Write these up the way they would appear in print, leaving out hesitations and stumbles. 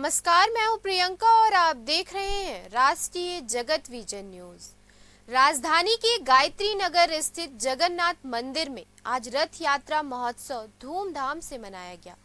नमस्कार, मैं हूं प्रियंका और आप देख रहे हैं राष्ट्रीय जगत विजन न्यूज। राजधानी के गायत्री नगर स्थित जगन्नाथ मंदिर में आज रथ यात्रा महोत्सव धूमधाम से मनाया गया।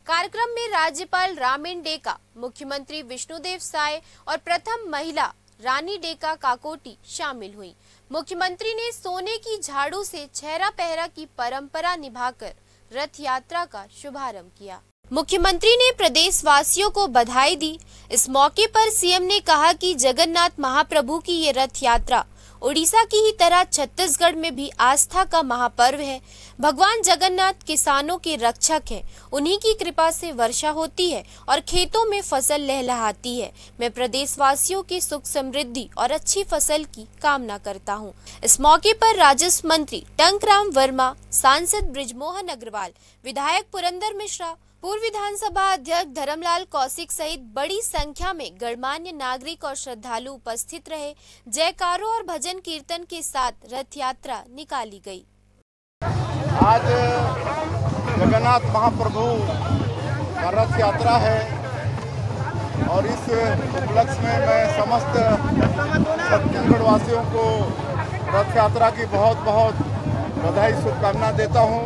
कार्यक्रम में राज्यपाल रामेन डेका, मुख्यमंत्री विष्णुदेव साय और प्रथम महिला रानी डेका काकोटी शामिल हुई। मुख्यमंत्री ने सोने की झाड़ू से छहरा पहरा की परंपरा निभाकर रथ यात्रा का शुभारंभ किया। मुख्यमंत्री ने प्रदेशवासियों को बधाई दी। इस मौके पर सीएम ने कहा कि जगन्नाथ महाप्रभु की ये रथ यात्रा उड़ीसा की ही तरह छत्तीसगढ़ में भी आस्था का महापर्व है। भगवान जगन्नाथ किसानों के रक्षक हैं, उन्हीं की कृपा से वर्षा होती है और खेतों में फसल लहलहाती है। मैं प्रदेशवासियों की सुख समृद्धि और अच्छी फसल की कामना करता हूं। इस मौके पर राजस्व मंत्री टंकराम वर्मा, सांसद बृजमोहन अग्रवाल, विधायक पुरंदर मिश्रा, पूर्व विधानसभा अध्यक्ष धर्मलाल कौशिक सहित बड़ी संख्या में गणमान्य नागरिक और श्रद्धालु उपस्थित रहे। जयकारों और भजन कीर्तन के साथ रथ यात्रा निकाली गई। आज जगन्नाथ महाप्रभु का रथ यात्रा है और इस उपलक्ष्य में मैं समस्त छत्तीसगढ़ वासियों को रथ यात्रा की बहुत बहुत बधाई शुभकामना देता हूं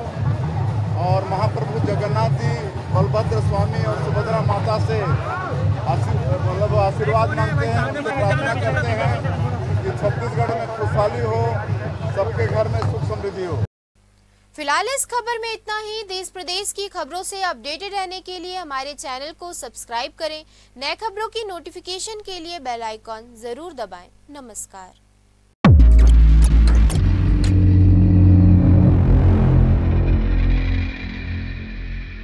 और महाप्रभु जगन्नाथ जी बलभद्र स्वामी और सुभद्रा माता से आशीर्वाद मांगते हैं, उनसे प्रार्थना करते हैं कि छत्तीसगढ़ में खुशहाली हो, सबके घर में सुख समृद्धि हो। फिलहाल इस खबर में इतना ही। देश प्रदेश की खबरों से अपडेटेड रहने के लिए हमारे चैनल को सब्सक्राइब करें। नए खबरों की नोटिफिकेशन के लिए बेल आइकॉन जरूर दबाएं। नमस्कार।